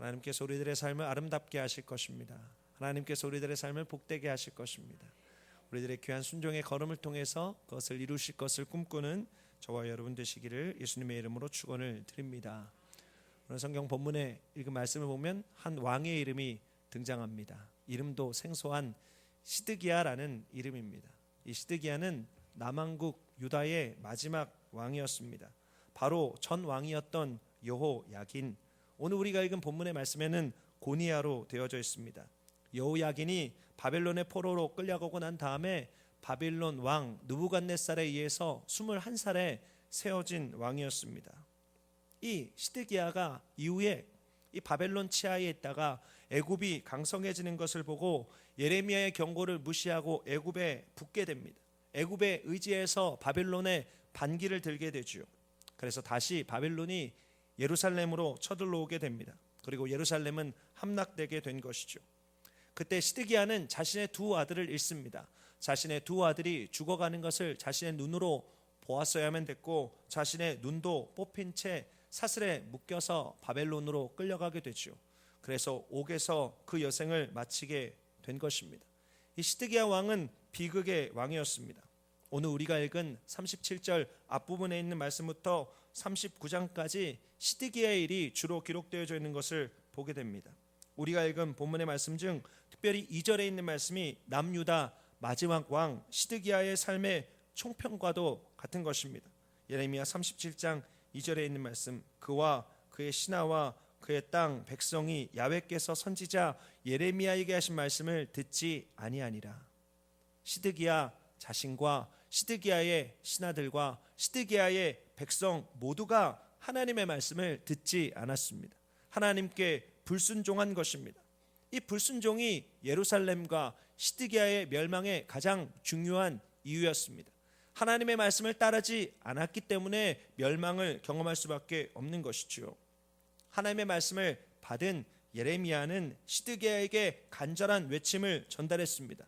하나님께서 우리들의 삶을 아름답게 하실 것입니다. 하나님께서 우리들의 삶을 복되게 하실 것입니다. 우리들의 귀한 순종의 걸음을 통해서 그것을 이루실 것을 꿈꾸는 저와 여러분 되시기를 예수님의 이름으로 축원을 드립니다. 오늘 성경 본문에 읽은 말씀을 보면 한 왕의 이름이 등장합니다. 이름도 생소한 시드기야라는 이름입니다. 이 시드기야는 남왕국 유다의 마지막 왕이었습니다. 바로 전 왕이었던 여호야긴, 오늘 우리가 읽은 본문의 말씀에는 고니야로 되어져 있습니다. 여호야긴이 바벨론의 포로로 끌려가고 난 다음에 바빌론 왕 느부갓네살에 의해서 21살에 세워진 왕이었습니다. 이 시드기야가 이후에 이 바벨론 치하에 있다가 애굽이 강성해지는 것을 보고 예레미야의 경고를 무시하고 애굽에 붙게 됩니다. 애굽에 의지해서 바벨론의 반기를 들게 되죠. 그래서 다시 바벨론이 예루살렘으로 쳐들어오게 됩니다. 그리고 예루살렘은 함락되게 된 것이죠. 그때 시드기야는 자신의 두 아들을 잃습니다. 자신의 두 아들이 죽어가는 것을 자신의 눈으로 보았어야만 됐고, 자신의 눈도 뽑힌 채 사슬에 묶여서 바벨론으로 끌려가게 되죠. 그래서 옥에서 그 여생을 마치게 된 것입니다. 이 시드기야 왕은 비극의 왕이었습니다. 오늘 우리가 읽은 37절 앞부분에 있는 말씀부터 39장까지 시드기야의 일이 주로 기록되어져 있는 것을 보게 됩니다. 우리가 읽은 본문의 말씀 중 특별히 2절에 있는 말씀이 남유다 마지막 왕 시드기야의 삶의 총평과도 같은 것입니다. 예레미야 37장 2절에 있는 말씀, 그와 그의 신하와 그의 땅 백성이 야훼께서 선지자 예레미야에게 하신 말씀을 듣지 아니하니라. 시드기야 자신과 시드기야의 신하들과 시드기야의 백성 모두가 하나님의 말씀을 듣지 않았습니다. 하나님께 불순종한 것입니다. 이 불순종이 예루살렘과 시드기야의 멸망의 가장 중요한 이유였습니다. 하나님의 말씀을 따르지 않았기 때문에 멸망을 경험할 수밖에 없는 것이죠. 하나님의 말씀을 받은 예레미야는 시드기야에게 간절한 외침을 전달했습니다.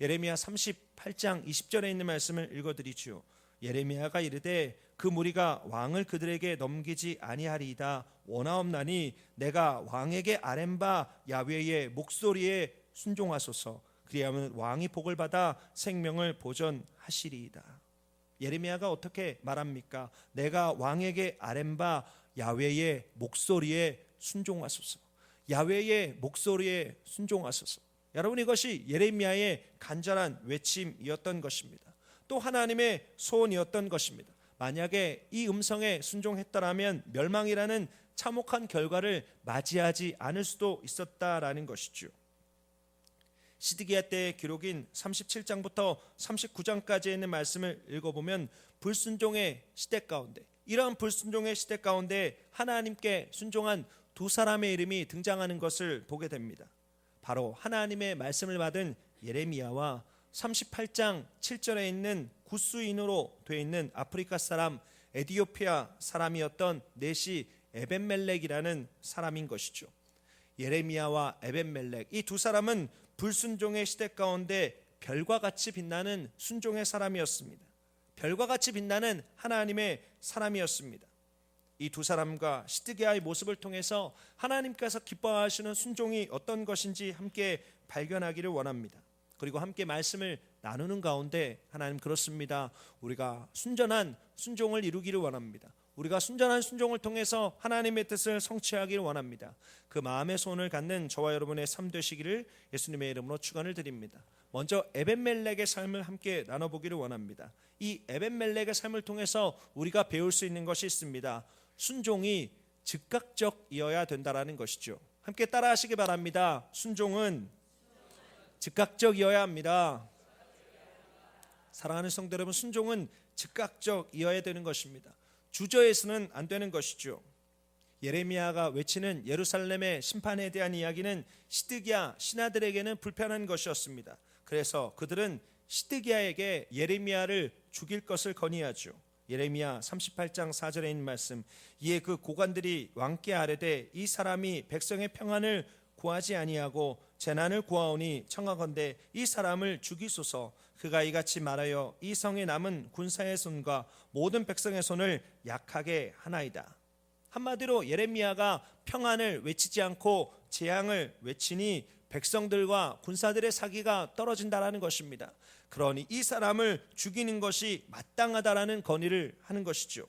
예레미야 38장 20절에 있는 말씀을 읽어드리죠. 예레미야가 이르되 그 무리가 왕을 그들에게 넘기지 아니하리이다. 원하옵나니 내가 왕에게 아뢰는 바 야훼의 목소리에 순종하소서. 그리하면 왕이 복을 받아 생명을 보존하시리이다. 예레미야가 어떻게 말합니까? 내가 왕에게 아뢰는 바 야훼의 목소리에 순종하소서. 야훼의 목소리에 순종하소서. 여러분, 이것이 예레미야의 간절한 외침이었던 것입니다. 또 하나님의 소원이었던 것입니다. 만약에 이 음성에 순종했더라면 멸망이라는 참혹한 결과를 맞이하지 않을 수도 있었다라는 것이죠. 시드기야 때의 기록인 37장부터 39장까지 있는 말씀을 읽어보면 불순종의 시대 가운데, 이러한 불순종의 시대 가운데 하나님께 순종한 두 사람의 이름이 등장하는 것을 보게 됩니다. 바로 하나님의 말씀을 받은 예레미야와 38장 7절에 있는 구스인으로 되어 있는 아프리카 사람 에디오피아 사람이었던 넷이 에벤멜렉이라는 사람인 것이죠. 예레미야와 에벤멜렉, 이 두 사람은 불순종의 시대 가운데 별과 같이 빛나는 순종의 사람이었습니다. 별과 같이 빛나는 하나님의 사람이었습니다. 이 두 사람과 시드기야의 모습을 통해서 하나님께서 기뻐하시는 순종이 어떤 것인지 함께 발견하기를 원합니다. 그리고 함께 말씀을 나누는 가운데 하나님, 그렇습니다, 우리가 순전한 순종을 이루기를 원합니다. 우리가 순전한 순종을 통해서 하나님의 뜻을 성취하기를 원합니다. 그 마음의 소원을 갖는 저와 여러분의 삶 되시기를 예수님의 이름으로 축원을 드립니다. 먼저 에벤멜렉의 삶을 함께 나눠보기를 원합니다. 이 에벤멜렉의 삶을 통해서 우리가 배울 수 있는 것이 있습니다. 순종이 즉각적이어야 된다라는 것이죠. 함께 따라하시기 바랍니다. 순종은 즉각적이어야 합니다. 사랑하는 성도 여러분, 순종은 즉각적이어야 되는 것입니다. 주저해서는 안 되는 것이죠. 예레미야가 외치는 예루살렘의 심판에 대한 이야기는 시드기야 신하들에게는 불편한 것이었습니다. 그래서 그들은 시드기야에게 예레미야를 죽일 것을 건의하죠. 예레미야 38장 4절에 있는 말씀, 이에 그 고관들이 왕께 아뢰되 이 사람이 백성의 평안을 구하지 아니하고 재난을 구하오니 청하건대 이 사람을 죽이소서. 그가 이같이 말하여 이 성에 남은 군사의 손과 모든 백성의 손을 약하게 하나이다. 한마디로 예레미야가 평안을 외치지 않고 재앙을 외치니 백성들과 군사들의 사기가 떨어진다라는 것입니다. 그러니 이 사람을 죽이는 것이 마땅하다라는 건의를 하는 것이죠.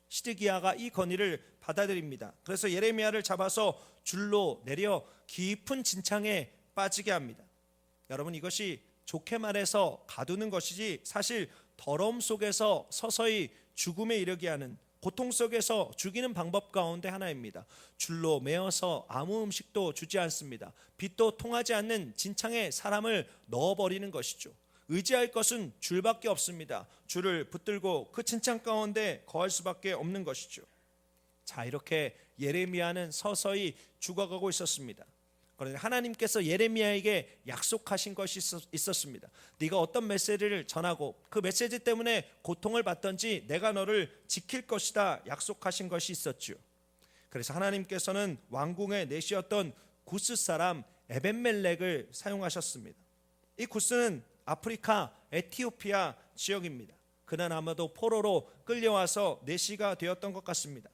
시드기야가 이 건의를 받아들입니다. 그래서 예레미야를 잡아서 줄로 내려 깊은 진창에 빠지게 합니다. 여러분, 이것이 좋게 말해서 가두는 것이지 사실 더러움 속에서 서서히 죽음에 이르게 하는, 고통 속에서 죽이는 방법 가운데 하나입니다. 줄로 매어서 아무 음식도 주지 않습니다. 빛도 통하지 않는 진창에 사람을 넣어버리는 것이죠. 의지할 것은 줄밖에 없습니다. 줄을 붙들고 그 진창 가운데 거할 수밖에 없는 것이죠. 자, 이렇게 예레미야는 서서히 죽어가고 있었습니다. 그런데 하나님께서 예레미야에게 약속하신 것이 있었습니다. 네가 어떤 메시지를 전하고 그 메시지 때문에 고통을 받든지 내가 너를 지킬 것이다 약속하신 것이 있었죠. 그래서 하나님께서는 왕궁에 내시었던 구스 사람 에벤멜렉을 사용하셨습니다. 이 구스는 아프리카 에티오피아 지역입니다. 그는 아마도 포로로 끌려와서 내시가 되었던 것 같습니다.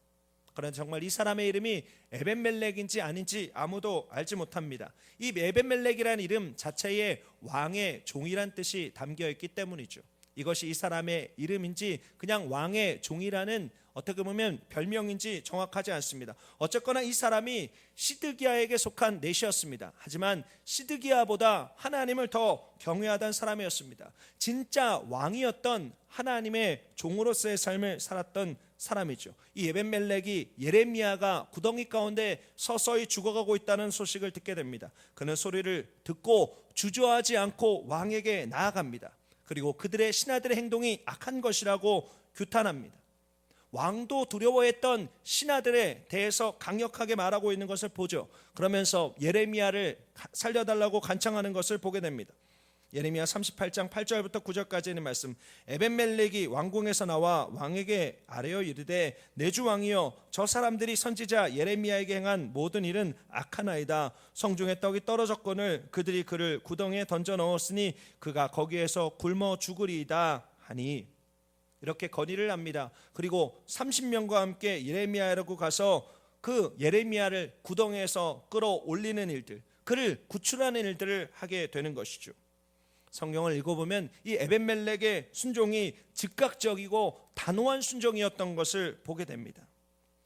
그런데 정말 이 사람의 이름이 에벤멜렉인지 아닌지 아무도 알지 못합니다. 이 에벤멜렉이라는 이름 자체에 왕의 종이란 뜻이 담겨 있기 때문이죠. 이것이 이 사람의 이름인지 그냥 왕의 종이라는 어떻게 보면 별명인지 정확하지 않습니다. 어쨌거나 이 사람이 시드기야에게 속한 내시였습니다. 하지만 시드기야보다 하나님을 더 경외하던 사람이었습니다. 진짜 왕이었던 하나님의 종으로서의 삶을 살았던 사람이죠. 이 에벤멜렉이 예레미야가 구덩이 가운데 서서히 죽어가고 있다는 소식을 듣게 됩니다. 그는 소리를 듣고 주저하지 않고 왕에게 나아갑니다. 그리고 그들의 신하들의 행동이 악한 것이라고 규탄합니다. 왕도 두려워했던 신하들에 대해서 강력하게 말하고 있는 것을 보죠. 그러면서 예레미야를 살려달라고 간청하는 것을 보게 됩니다. 예레미야 38장 8절부터 9절까지 있는 말씀. 에벤멜렉이 왕궁에서 나와 왕에게 아뢰어 이르되 내 주 왕이여, 저 사람들이 선지자 예레미야에게 행한 모든 일은 악하나이다. 성중에 떡이 떨어졌거늘 그들이 그를 구덩이에 던져 넣었으니 그가 거기에서 굶어 죽으리이다 하니, 이렇게 건의를 합니다. 그리고 30명과 함께 예레미야라고 가서 그 예레미야를 구덩이에서 끌어올리는 일들, 그를 구출하는 일들을 하게 되는 것이죠. 성경을 읽어보면 이 에벤멜렉의 순종이 즉각적이고 단호한 순종이었던 것을 보게 됩니다.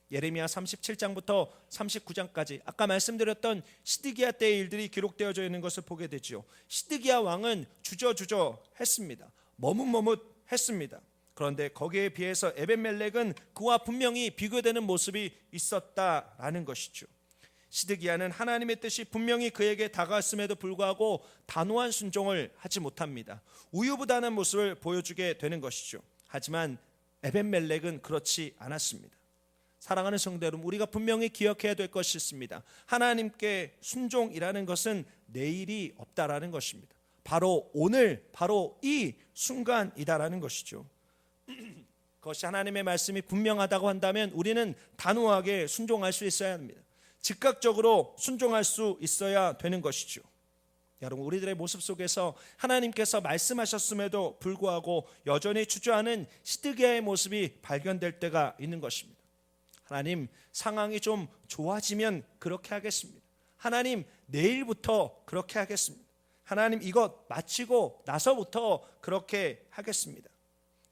예레미야 37장부터 39장까지 아까 말씀드렸던 시드기야 때의 일들이 기록되어져 있는 것을 보게 되죠. 시드기야 왕은 주저주저 했습니다. 머뭇머뭇했습니다. 그런데 거기에 비해서 에벤멜렉은 그와 분명히 비교되는 모습이 있었다라는 것이죠. 시드기야는 하나님의 뜻이 분명히 그에게 다가왔음에도 불구하고 단호한 순종을 하지 못합니다. 우유부단한 모습을 보여주게 되는 것이죠. 하지만 에벤멜렉은 그렇지 않았습니다. 사랑하는 성도 여러분, 우리가 분명히 기억해야 될 것이 있습니다. 하나님께 순종이라는 것은 내일이 없다라는 것입니다. 바로 오늘, 바로 이 순간이다라는 것이죠. 그것이 하나님의 말씀이 분명하다고 한다면 우리는 단호하게 순종할 수 있어야 합니다. 즉각적으로 순종할 수 있어야 되는 것이죠. 여러분, 우리들의 모습 속에서 하나님께서 말씀하셨음에도 불구하고 여전히 주저하는 시드기야의 모습이 발견될 때가 있는 것입니다. 하나님, 상황이 좀 좋아지면 그렇게 하겠습니다. 하나님, 내일부터 그렇게 하겠습니다. 하나님, 이것 마치고 나서부터 그렇게 하겠습니다.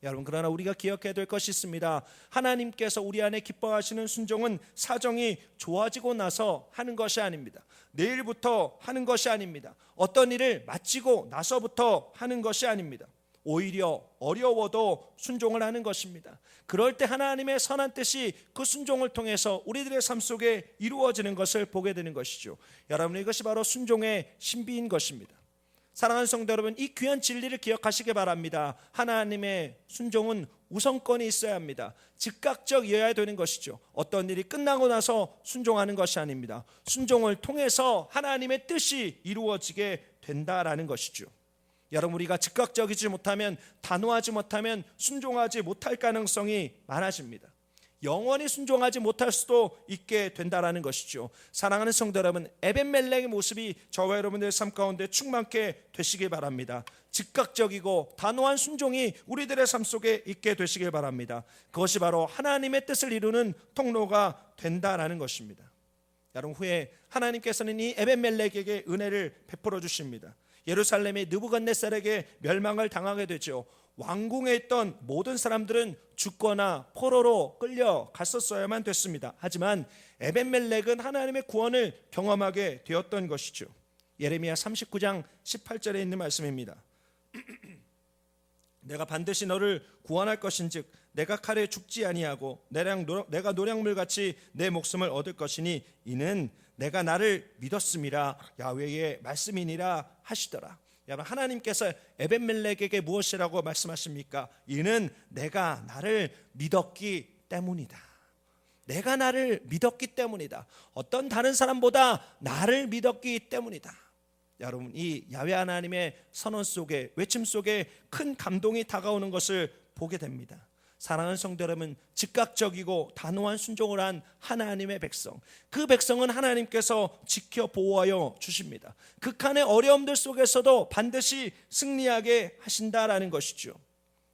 여러분, 그러나 우리가 기억해야 될 것이 있습니다. 하나님께서 우리 안에 기뻐하시는 순종은 사정이 좋아지고 나서 하는 것이 아닙니다. 내일부터 하는 것이 아닙니다. 어떤 일을 마치고 나서부터 하는 것이 아닙니다. 오히려 어려워도 순종을 하는 것입니다. 그럴 때 하나님의 선한 뜻이 그 순종을 통해서 우리들의 삶 속에 이루어지는 것을 보게 되는 것이죠. 여러분, 이것이 바로 순종의 신비인 것입니다. 사랑하는 성도 여러분, 이 귀한 진리를 기억하시기 바랍니다. 하나님의 순종은 우선권이 있어야 합니다. 즉각적이어야 되는 것이죠. 어떤 일이 끝나고 나서 순종하는 것이 아닙니다. 순종을 통해서 하나님의 뜻이 이루어지게 된다라는 것이죠. 여러분, 우리가 즉각적이지 못하면, 단호하지 못하면 순종하지 못할 가능성이 많아집니다. 영원히 순종하지 못할 수도 있게 된다라는 것이죠. 사랑하는 성도 여러분, 에벤멜렉의 모습이 저와 여러분들의 삶 가운데 충만케 되시길 바랍니다. 즉각적이고 단호한 순종이 우리들의 삶 속에 있게 되시길 바랍니다. 그것이 바로 하나님의 뜻을 이루는 통로가 된다라는 것입니다. 여러분, 후에 하나님께서는 이 에벤멜렉에게 은혜를 베풀어 주십니다. 예루살렘의 느부갓네살에게 멸망을 당하게 되죠. 왕궁에 있던 모든 사람들은 죽거나 포로로 끌려갔었어야만 됐습니다. 하지만 에벤멜렉은 하나님의 구원을 경험하게 되었던 것이죠. 예레미야 39장 18절에 있는 말씀입니다. 내가 반드시 너를 구원할 것인즉 내가 칼에 죽지 아니하고 내가 노량물같이 내 목숨을 얻을 것이니 이는 내가 나를 믿었음이라 야훼의 말씀이니라 하시더라. 여러분, 하나님께서 에벤멜렉에게 무엇이라고 말씀하십니까? 이는 내가 나를 믿었기 때문이다. 내가 나를 믿었기 때문이다. 어떤 다른 사람보다 나를 믿었기 때문이다. 여러분, 이 야훼 하나님의 선언 속에, 외침 속에 큰 감동이 다가오는 것을 보게 됩니다. 사랑하는 성도 여러분, 즉각적이고 단호한 순종을 한 하나님의 백성, 그 백성은 하나님께서 지켜 보호하여 주십니다. 극한의 어려움들 속에서도 반드시 승리하게 하신다라는 것이죠.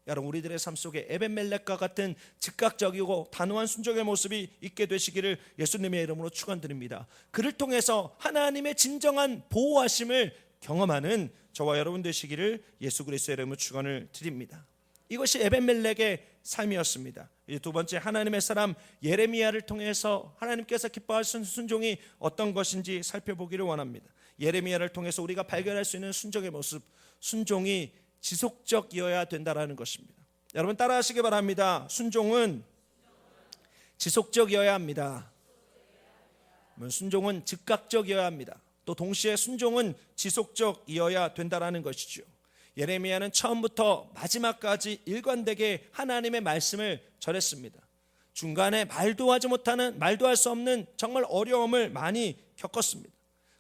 여러분, 우리들의 삶 속에 에벤멜렉과 같은 즉각적이고 단호한 순종의 모습이 있게 되시기를 예수님의 이름으로 축원드립니다. 그를 통해서 하나님의 진정한 보호하심을 경험하는 저와 여러분 되시기를 예수 그리스도의 이름으로 축원을 드립니다. 이것이 에벤멜렉의 삶이었습니다. 이제 두 번째, 하나님의 사람 예레미야를 통해서 하나님께서 기뻐하시는 순종이 어떤 것인지 살펴보기를 원합니다. 예레미야를 통해서 우리가 발견할 수 있는 순종의 모습, 순종이 지속적이어야 된다라는 것입니다. 여러분, 따라하시기 바랍니다. 순종은 지속적이어야 합니다. 순종은 즉각적이어야 합니다. 또 동시에 순종은 지속적이어야 된다라는 것이죠. 예레미야는 처음부터 마지막까지 일관되게 하나님의 말씀을 전했습니다. 중간에 말도 할 수 없는 정말 어려움을 많이 겪었습니다.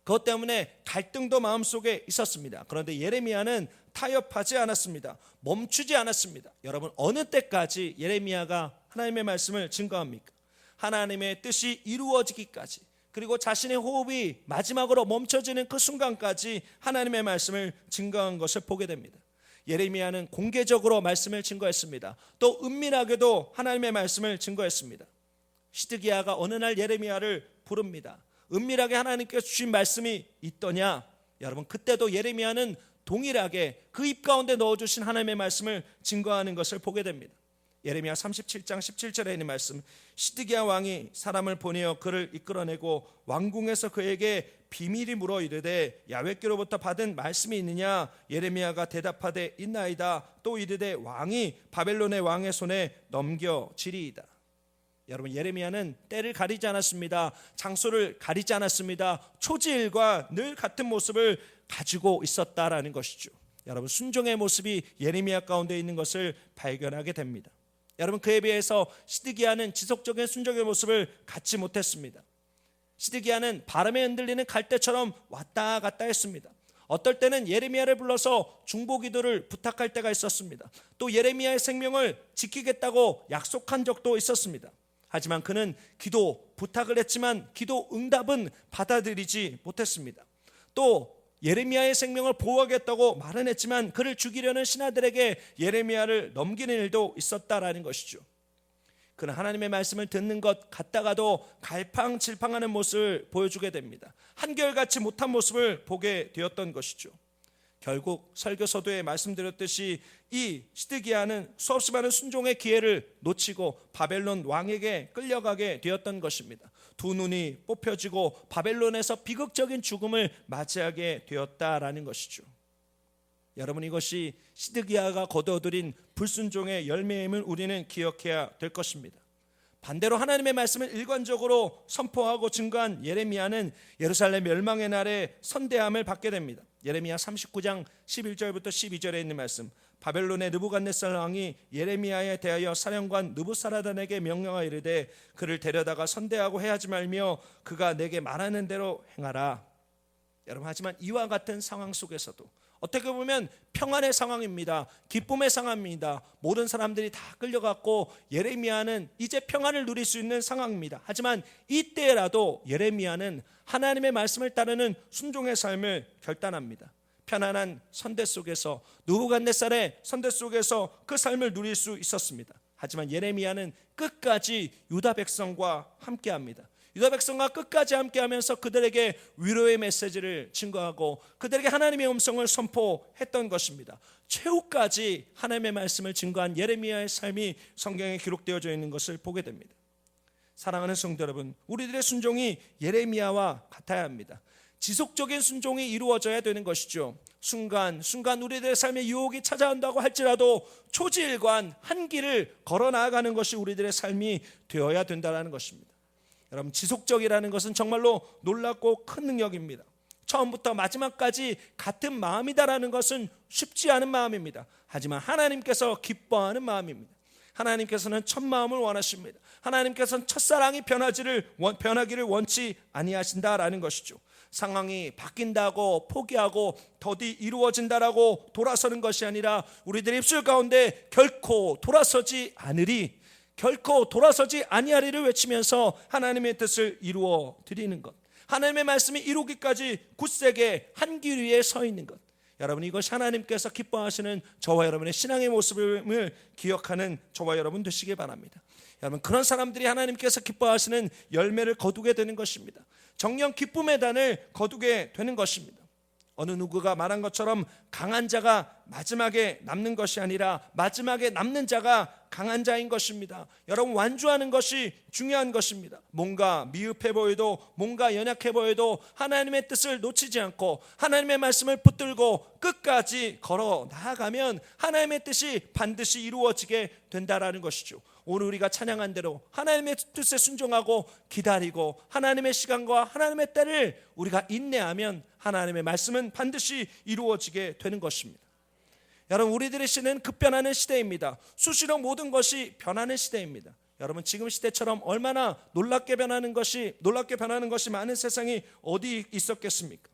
그것 때문에 갈등도 마음속에 있었습니다. 그런데 예레미야는 타협하지 않았습니다. 멈추지 않았습니다. 여러분, 어느 때까지 예레미야가 하나님의 말씀을 증거합니까? 하나님의 뜻이 이루어지기까지, 그리고 자신의 호흡이 마지막으로 멈춰지는 그 순간까지 하나님의 말씀을 증거한 것을 보게 됩니다. 예레미야는 공개적으로 말씀을 증거했습니다. 또 은밀하게도 하나님의 말씀을 증거했습니다. 시드기야가 어느 날 예레미야를 부릅니다. 은밀하게 하나님께서 주신 말씀이 있더냐? 여러분, 그때도 예레미야는 동일하게 그 입 가운데 넣어주신 하나님의 말씀을 증거하는 것을 보게 됩니다. 예레미야 37장 17절에 있는 말씀, 시드기야 왕이 사람을 보내어 그를 이끌어내고 왕궁에서 그에게 비밀이 물어 이르되 야훼께로부터 받은 말씀이 있느냐? 예레미야가 대답하되 있나이다. 또 이르되 왕이 바벨론의 왕의 손에 넘겨지리이다. 여러분, 예레미야는 때를 가리지 않았습니다. 장소를 가리지 않았습니다. 초지일과 늘 같은 모습을 가지고 있었다라는 것이죠. 여러분, 순종의 모습이 예레미야 가운데 있는 것을 발견하게 됩니다. 여러분, 그에 비해서 시드기야는 지속적인 순종의 모습을 갖지 못했습니다. 시드기야는 바람에 흔들리는 갈대처럼 왔다 갔다 했습니다. 어떨 때는 예레미야를 불러서 중보기도를 부탁할 때가 있었습니다. 또 예레미야의 생명을 지키겠다고 약속한 적도 있었습니다. 하지만 그는 기도 부탁을 했지만 기도 응답은 받아들이지 못했습니다. 또 예레미야의 생명을 보호하겠다고 말은 했지만 그를 죽이려는 신하들에게 예레미야를 넘기는 일도 있었다라는 것이죠. 그는 하나님의 말씀을 듣는 것 같다가도 갈팡질팡하는 모습을 보여주게 됩니다. 한결같이 못한 모습을 보게 되었던 것이죠. 결국 설교서도에 말씀드렸듯이 이 시드기야는 수없이 많은 순종의 기회를 놓치고 바벨론 왕에게 끌려가게 되었던 것입니다. 두 눈이 뽑혀지고 바벨론에서 비극적인 죽음을 맞이하게 되었다라는 것이죠. 여러분, 이것이 시드기야가 거두어들인 불순종의 열매임을 우리는 기억해야 될 것입니다. 반대로 하나님의 말씀을 일관적으로 선포하고 증거한 예레미야는 예루살렘 멸망의 날에 선대함을 받게 됩니다. 예레미야 39장 11절부터 12절에 있는 말씀, 바벨론의 느부갓네살 왕이 예레미야에 대하여 사령관 느부사라단에게 명령하여 이르되 그를 데려다가 선대하고 해하지 말며 그가 내게 말하는 대로 행하라. 여러분, 하지만 이와 같은 상황 속에서도 어떻게 보면 평안의 상황입니다. 기쁨의 상황입니다. 모든 사람들이 다 끌려갔고 예레미야는 이제 평안을 누릴 수 있는 상황입니다. 하지만 이때라도 예레미야는 하나님의 말씀을 따르는 순종의 삶을 결단합니다. 편안한 선대 속에서, 느부갓네살의 선대 속에서 그 삶을 누릴 수 있었습니다. 하지만 예레미야는 끝까지 유다 백성과 함께합니다. 유다 백성과 끝까지 함께하면서 그들에게 위로의 메시지를 증거하고 그들에게 하나님의 음성을 선포했던 것입니다. 최후까지 하나님의 말씀을 증거한 예레미야의 삶이 성경에 기록되어져 있는 것을 보게 됩니다. 사랑하는 성도 여러분, 우리들의 순종이 예레미야와 같아야 합니다. 지속적인 순종이 이루어져야 되는 것이죠. 순간 우리들의 삶에 유혹이 찾아온다고 할지라도 초지일관 한 길을 걸어 나아가는 것이 우리들의 삶이 되어야 된다는 것입니다. 여러분, 지속적이라는 것은 정말로 놀랍고 큰 능력입니다. 처음부터 마지막까지 같은 마음이다라는 것은 쉽지 않은 마음입니다. 하지만 하나님께서 기뻐하는 마음입니다. 하나님께서는 첫 마음을 원하십니다. 하나님께서는 첫사랑이 변하기를 원치 아니하신다라는 것이죠. 상황이 바뀐다고 포기하고 더디 이루어진다라고 돌아서는 것이 아니라 우리들의 입술 가운데 결코 돌아서지 않으리, 결코 돌아서지 아니하리를 외치면서 하나님의 뜻을 이루어 드리는 것, 하나님의 말씀이 이루기까지 굳세게 한 길 위에 서 있는 것, 여러분, 이것이 하나님께서 기뻐하시는 저와 여러분의 신앙의 모습을 기억하는 저와 여러분 되시길 바랍니다. 여러분, 그런 사람들이 하나님께서 기뻐하시는 열매를 거두게 되는 것입니다. 정녕 기쁨의 단을 거두게 되는 것입니다. 어느 누구가 말한 것처럼 강한 자가 마지막에 남는 것이 아니라 마지막에 남는 자가 강한 자인 것입니다. 여러분, 완주하는 것이 중요한 것입니다. 뭔가 미흡해 보여도, 뭔가 연약해 보여도 하나님의 뜻을 놓치지 않고 하나님의 말씀을 붙들고 끝까지 걸어 나아가면 하나님의 뜻이 반드시 이루어지게 된다라는 것이죠. 오늘 우리가 찬양한 대로 하나님의 뜻에 순종하고 기다리고 하나님의 시간과 하나님의 때를 우리가 인내하면 하나님의 말씀은 반드시 이루어지게 되는 것입니다. 여러분, 우리들의 시대는 급변하는 시대입니다. 수시로 모든 것이 변하는 시대입니다. 여러분, 지금 시대처럼 얼마나 놀랍게 변하는 것이 많은 세상이 어디 있었겠습니까?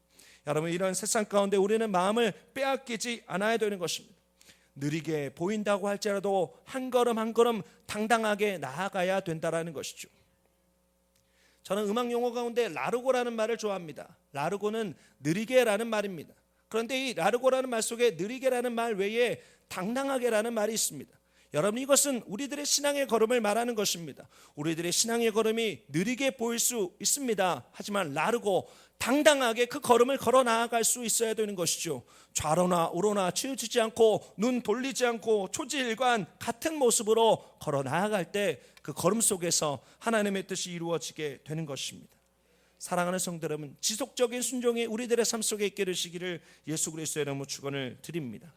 여러분, 이런 세상 가운데 우리는 마음을 빼앗기지 않아야 되는 것입니다. 느리게 보인다고 할지라도 한 걸음 한 걸음 당당하게 나아가야 된다라는 것이죠. 저는 음악 용어 가운데 라르고라는 말을 좋아합니다. 라르고는 느리게라는 말입니다. 그런데 이 라르고라는 말 속에 느리게라는 말 외에 당당하게라는 말이 있습니다. 여러분, 이것은 우리들의 신앙의 걸음을 말하는 것입니다. 우리들의 신앙의 걸음이 느리게 보일 수 있습니다. 하지만 라르고 당당하게 그 걸음을 걸어 나아갈 수 있어야 되는 것이죠. 좌로나 우로나 치우치지 않고 눈 돌리지 않고 초지일관 같은 모습으로 걸어 나아갈 때 그 걸음 속에서 하나님의 뜻이 이루어지게 되는 것입니다. 사랑하는 성도 여러분, 지속적인 순종이 우리들의 삶 속에 있게 되시기를 예수 그리스도의 이름으로 축원을 드립니다.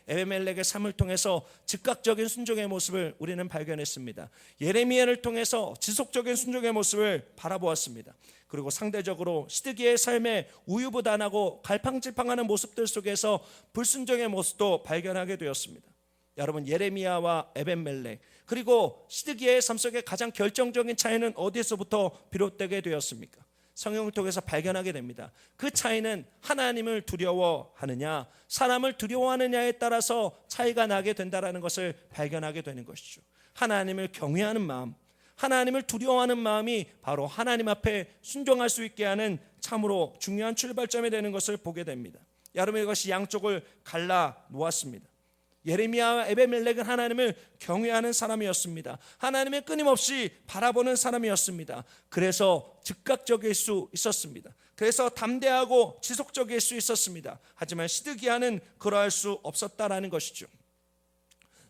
에베멜렉의 삶을 통해서 즉각적인 순종의 모습을 우리는 발견했습니다. 예레미야를 통해서 지속적인 순종의 모습을 바라보았습니다. 그리고 상대적으로 시드기야의 삶에 우유부단하고 갈팡질팡하는 모습들 속에서 불순종의 모습도 발견하게 되었습니다. 여러분, 예레미야와 에벤멜렉 그리고 시드기야의 삶 속에 가장 결정적인 차이는 어디에서부터 비롯되게 되었습니까? 성경을 통해서 발견하게 됩니다. 그 차이는 하나님을 두려워하느냐 사람을 두려워하느냐에 따라서 차이가 나게 된다는 것을 발견하게 되는 것이죠. 하나님을 경외하는 마음, 하나님을 두려워하는 마음이 바로 하나님 앞에 순종할 수 있게 하는 참으로 중요한 출발점이 되는 것을 보게 됩니다. 여러분, 이것이 양쪽을 갈라 놓았습니다. 예레미야와 에베멜렉은 하나님을 경외하는 사람이었습니다. 하나님을 끊임없이 바라보는 사람이었습니다. 그래서 즉각적일 수 있었습니다. 그래서 담대하고 지속적일 수 있었습니다. 하지만 시드기야는 그러할 수 없었다라는 것이죠.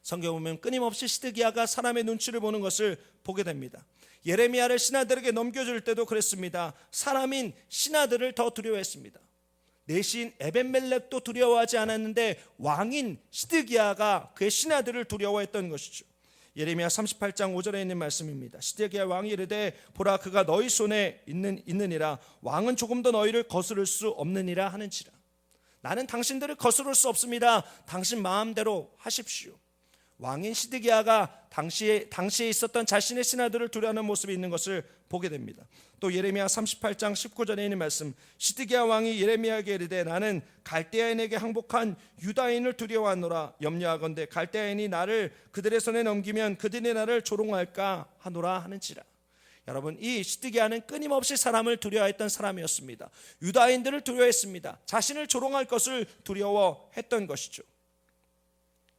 성경 보면 끊임없이 시드기야가 사람의 눈치를 보는 것을 보게 됩니다. 예레미야를 신하들에게 넘겨줄 때도 그랬습니다. 사람인 신하들을 더 두려워했습니다. 내신 에벤멜렉도 두려워하지 않았는데 왕인 시드기야가 그의 신하들을 두려워했던 것이죠. 예레미야 38장 5절에 있는 말씀입니다. 시드기야 왕이 이르되 보라, 그가 너희 손에 있느니라. 왕은 조금도 너희를 거스를 수 없느니라 하는지라. 나는 당신들을 거스를 수 없습니다. 당신 마음대로 하십시오. 왕인 시드기야가 당시에 있었던 자신의 신하들을 두려워하는 모습이 있는 것을 보게 됩니다. 또 예레미야 38장 19절에 있는 말씀, 시드기야 왕이 예레미야에게 이르되 나는 갈대아인에게 항복한 유다인을 두려워하노라. 염려하건대 갈대아인이 나를 그들의 손에 넘기면 그들이 나를 조롱할까 하노라 하는지라. 여러분, 이 시드기야는 끊임없이 사람을 두려워했던 사람이었습니다. 유다인들을 두려워했습니다. 자신을 조롱할 것을 두려워했던 것이죠.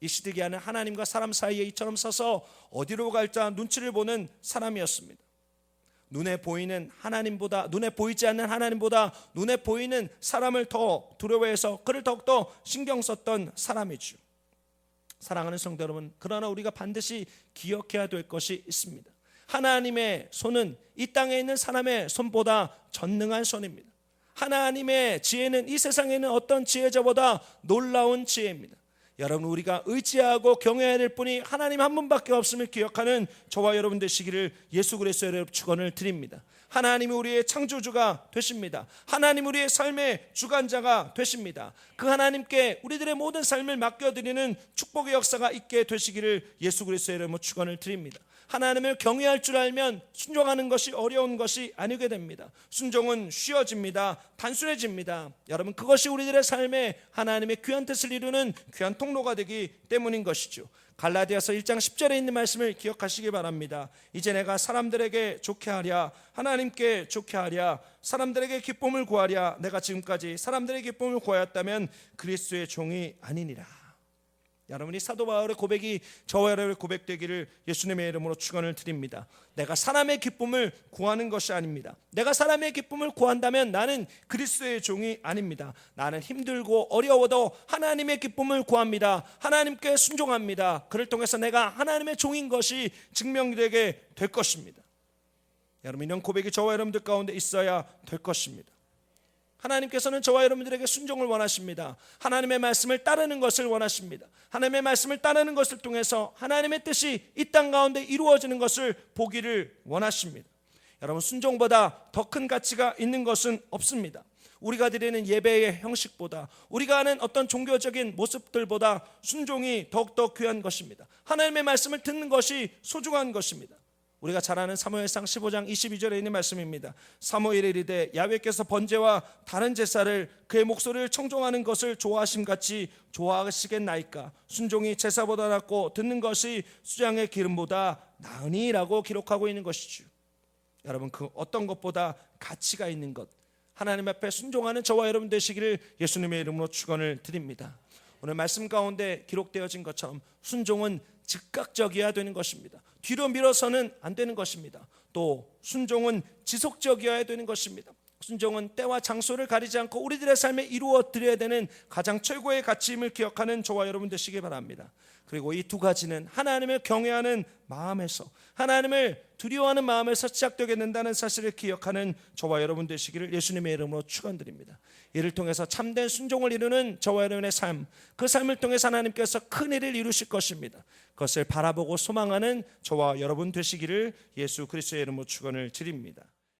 이 시드기야는 하나님과 사람 사이에 이처럼 서서 어디로 갈자 눈치를 보는 사람이었습니다. 눈에 보이지 않는 하나님보다 눈에 보이는 사람을 더 두려워해서 그를 더욱더 신경 썼던 사람이죠. 사랑하는 성도 여러분, 그러나 우리가 반드시 기억해야 될 것이 있습니다. 하나님의 손은 이 땅에 있는 사람의 손보다 전능한 손입니다. 하나님의 지혜는 이 세상에는 어떤 지혜자보다 놀라운 지혜입니다. 여러분, 우리가 의지하고 경외해야 될 분이 하나님 한 분밖에 없음을 기억하는 저와 여러분 되시기를 예수 그리스도의 축원을 드립니다. 하나님이 우리의 창조주가 되십니다. 하나님 우리의 삶의 주관자가 되십니다. 그 하나님께 우리들의 모든 삶을 맡겨드리는 축복의 역사가 있게 되시기를 예수 그리스도의 이름으로 축원을 드립니다. 하나님을 경외할 줄 알면 순종하는 것이 어려운 것이 아니게 됩니다. 순종은 쉬워집니다. 단순해집니다. 여러분, 그것이 우리들의 삶에 하나님의 귀한 뜻을 이루는 귀한 통로가 되기 때문인 것이죠. 갈라디아서 1장 10절에 있는 말씀을 기억하시기 바랍니다. 이제 내가 사람들에게 좋게 하랴, 하나님께 좋게 하랴, 사람들에게 기쁨을 구하랴. 내가 지금까지 사람들의 기쁨을 구하였다면 그리스도의 종이 아니니라. 여러분이 사도 바울의 고백이 저와 여러분의 고백되기를 예수님의 이름으로 축원을 드립니다. 내가 사람의 기쁨을 구하는 것이 아닙니다. 내가 사람의 기쁨을 구한다면 나는 그리스도의 종이 아닙니다. 나는 힘들고 어려워도 하나님의 기쁨을 구합니다. 하나님께 순종합니다. 그를 통해서 내가 하나님의 종인 것이 증명되게 될 것입니다. 여러분, 이런 고백이 저와 여러분들 가운데 있어야 될 것입니다. 하나님께서는 저와 여러분들에게 순종을 원하십니다. 하나님의 말씀을 따르는 것을 원하십니다. 하나님의 말씀을 따르는 것을 통해서 하나님의 뜻이 이 땅 가운데 이루어지는 것을 보기를 원하십니다. 여러분, 순종보다 더 큰 가치가 있는 것은 없습니다. 우리가 드리는 예배의 형식보다, 우리가 하는 어떤 종교적인 모습들보다 순종이 더욱더 귀한 것입니다. 하나님의 말씀을 듣는 것이 소중한 것입니다. 우리가 잘 아는 사무엘상 15장 22절에 있는 말씀입니다. 사무엘이 이르되 야훼께서 번제와 다른 제사를 그의 목소리를 청종하는 것을 좋아하심같이 좋아하시겠나이까. 순종이 제사보다 낫고 듣는 것이 수장의 기름보다 나으니라고 기록하고 있는 것이죠. 여러분, 그 어떤 것보다 가치가 있는 것, 하나님 앞에 순종하는 저와 여러분 되시기를 예수님의 이름으로 축원을 드립니다. 오늘 말씀 가운데 기록되어진 것처럼 순종은 즉각적이어야 되는 것입니다. 뒤로 밀어서는 안 되는 것입니다. 또 순종은 지속적이어야 되는 것입니다. 순종은 때와 장소를 가리지 않고 우리들의 삶에 이루어 드려야 되는 가장 최고의 가치임을 기억하는 저와 여러분 되시기 바랍니다. 그리고 이 두 가지는 하나님을 경외하는 마음에서, 하나님을 두려워하는 마음에서 시작되게 된다는 사실을 기억하는 저와 여러분 되시기를 예수님의 이름으로 축원드립니다. 이를 통해서 참된 순종을 이루는 저와 여러분의 삶, 그 삶을 통해서 하나님께서 큰 일을 이루실 것입니다. 그것을 바라보고 소망하는 저와 여러분 되시기를 예수 그리스도의 이름으로 축원을 드립니다.